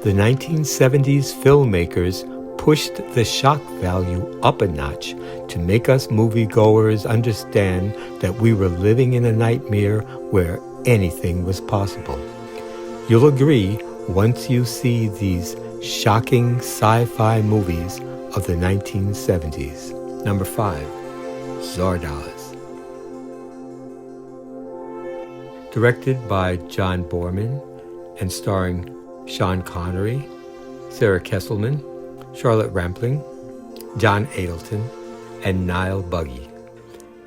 The 1970s filmmakers pushed the shock value up a notch to make us moviegoers understand that we were living in a nightmare where anything was possible. You'll agree once you see these shocking sci-fi movies of the 1970s. Number 5, Zardoz. Directed by John Boorman and starring Sean Connery, Sarah Kesselman, Charlotte Rampling, John Adelton, and Niall Buggy.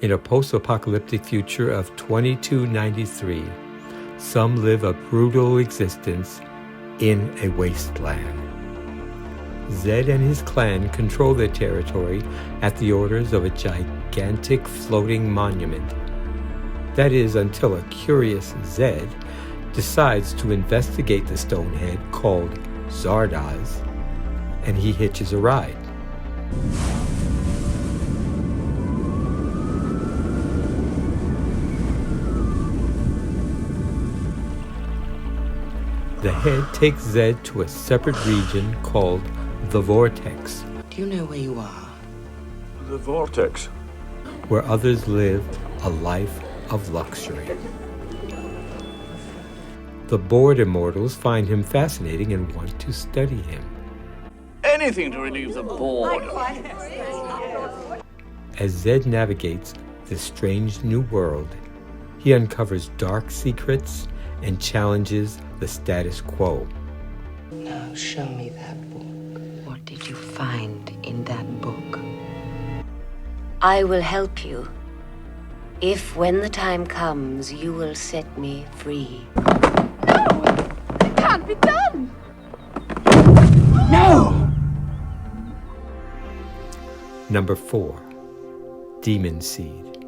In a post-apocalyptic future of 2293, some live a brutal existence in a wasteland. Zed and his clan control their territory at the orders of a gigantic floating monument. That is, until a curious Zed decides to investigate the stonehead called Zardoz, and he hitches a ride. The head takes Zed to a separate region called the Vortex. Do you know where you are? The Vortex? Where others live a life of luxury. The bored immortals find him fascinating and want to study him. Anything to relieve the boredom. As Zed navigates this strange new world, he uncovers dark secrets and challenges the status quo. Now show me that book. What did you find in that book? I will help you. If, when the time comes, you will set me free. No! It can't be done! No! Number 4, Demon Seed.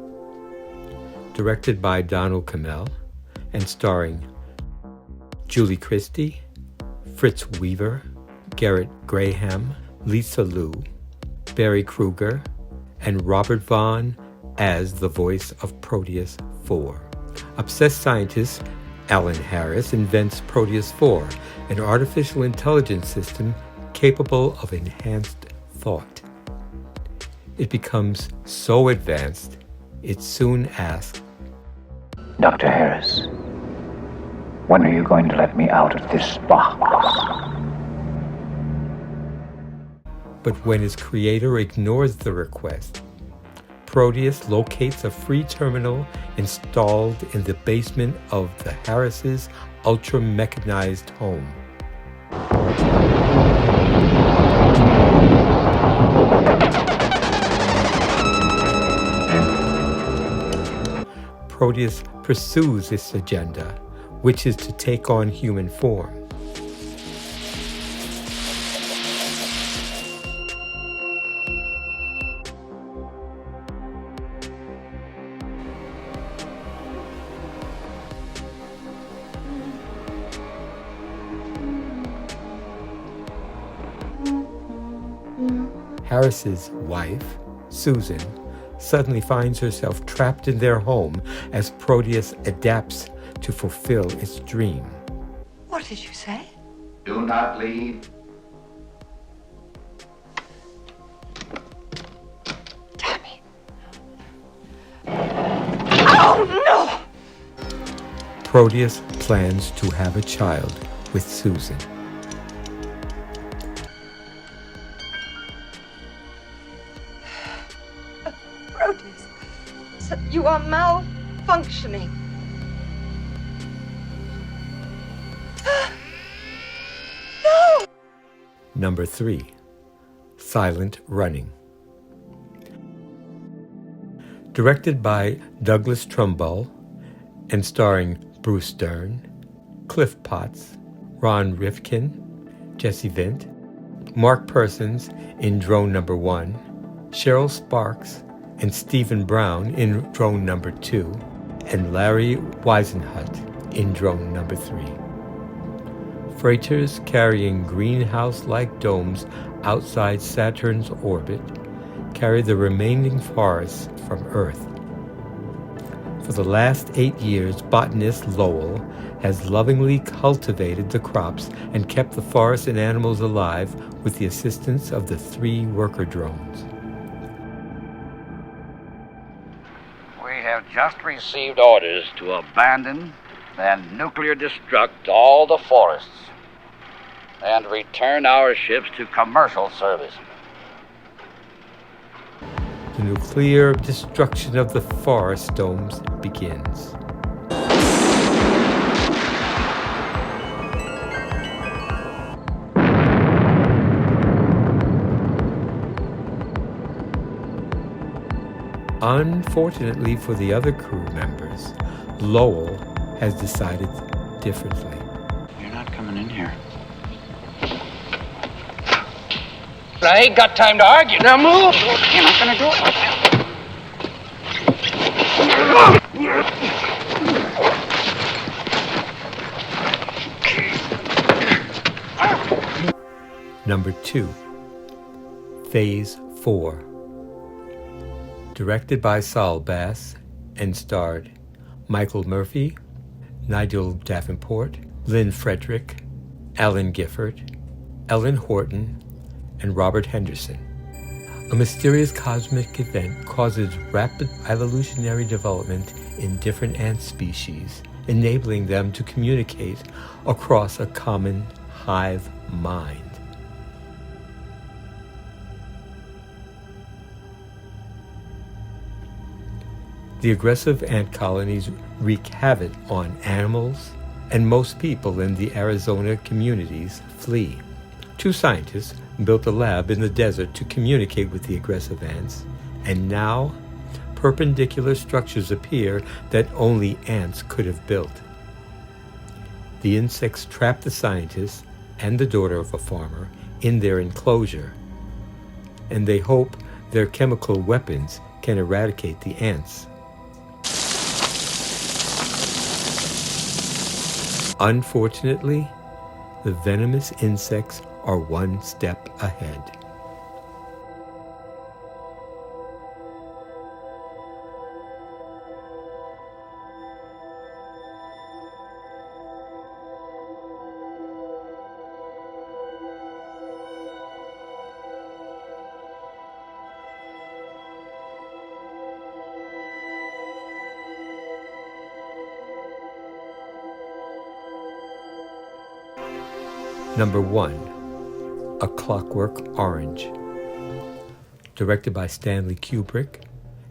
Directed by Donald Cammell and starring Julie Christie, Fritz Weaver, Garrett Graham, Lisa Liu, Barry Kruger, and Robert Vaughn as the voice of Proteus 4. Obsessed scientist Alan Harris invents Proteus 4, an artificial intelligence system capable of enhanced thought. It becomes so advanced, it soon asks, Dr. Harris, when are you going to let me out of this box? But when its creator ignores the request, Proteus locates a free terminal installed in the basement of the Harris' ultra-mechanized home. Proteus pursues its agenda, which is to take on human form. Harris's wife, Susan, suddenly finds herself trapped in their home as Proteus adapts to fulfill its dream. What did you say? Do not leave. Damn it. Oh, no! Proteus plans to have a child with Susan. Proteus, so you are malfunctioning. No! Number 3, Silent Running. Directed by Douglas Trumbull and starring Bruce Dern, Cliff Potts, Ron Rifkin, Jesse Vint, Mark Persons in Drone Number 1, Cheryl Sparks and Stephen Brown in Drone Number 2, and Larry Weisenhut in Drone Number 3. Freighters carrying greenhouse-like domes outside Saturn's orbit carry the remaining forests from Earth. For the last 8 years, botanist Lowell has lovingly cultivated the crops and kept the forest and animals alive with the assistance of the 3 worker drones. We have just received orders to abandon and nuclear destruct all the forests and return our ships to commercial service. The nuclear destruction of the forest domes begins. Unfortunately for the other crew members, Lowell has decided differently. You're not coming in here. I ain't got time to argue. Now move! You're not gonna do it. Number 2, Phase 4. Directed by Saul Bass and starred Michael Murphy, Nigel Davenport, Lynn Frederick, Alan Gifford, Ellen Horton, and Robert Henderson. A mysterious cosmic event causes rapid evolutionary development in different ant species, enabling them to communicate across a common hive mind. The aggressive ant colonies wreak havoc on animals, and most people in the Arizona communities flee. 2 scientists built a lab in the desert to communicate with the aggressive ants, and now perpendicular structures appear that only ants could have built. The insects trap the scientists and the daughter of a farmer in their enclosure, and they hope their chemical weapons can eradicate the ants. Unfortunately, the venomous insects are one step ahead. Number 1, A Clockwork Orange. Directed by Stanley Kubrick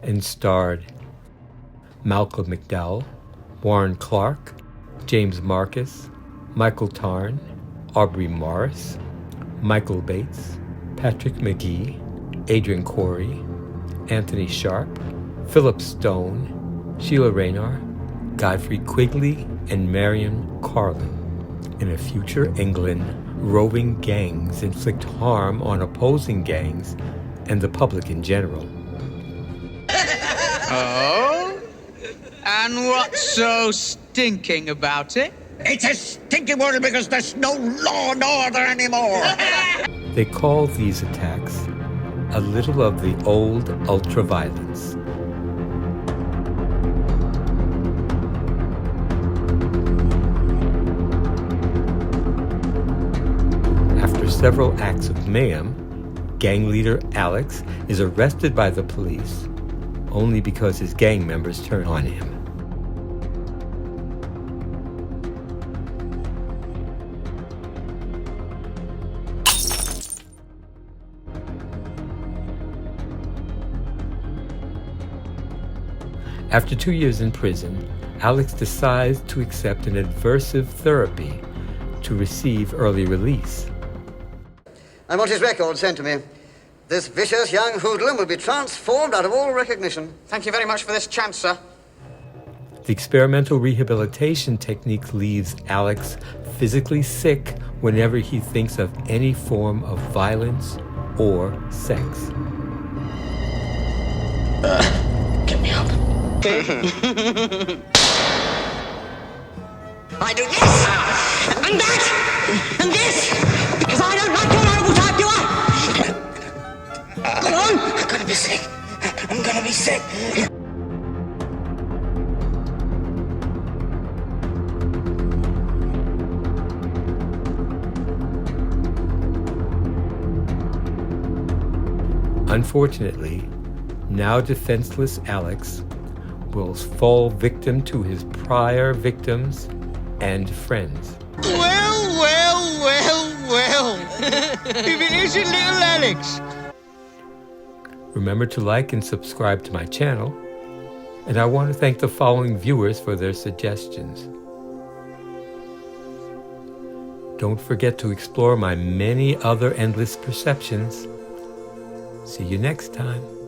and starred Malcolm McDowell, Warren Clark, James Marcus, Michael Tarn, Aubrey Morris, Michael Bates, Patrick McGee, Adrian Corey, Anthony Sharp, Philip Stone, Sheila Rayner, Godfrey Quigley, and Marion Carlin. In a future England, roving gangs inflict harm on opposing gangs and the public in general. Oh? And what's so stinking about it? It's a stinking world because there's no law and order anymore. They call these attacks a little of the old ultraviolence. After several acts of mayhem, gang leader Alex is arrested by the police only because his gang members turn on him. After 2 years in prison, Alex decides to accept an aversive therapy to receive early release. I want his record sent to me. This vicious young hoodlum will be transformed out of all recognition. Thank you very much for this chance, sir. The experimental rehabilitation technique leaves Alex physically sick whenever he thinks of any form of violence or sex. Get me up. I do this, and that, and this, because I don't like your horrible type, do I? Go on. I'm gonna be sick. I'm gonna be sick. Unfortunately, now defenseless Alex will fall victim to his prior victims and friends. Well. If it isn't little Alex. Remember to like and subscribe to my channel, and I want to thank the following viewers for their suggestions. Don't forget to explore my many other endless perceptions. See you next time.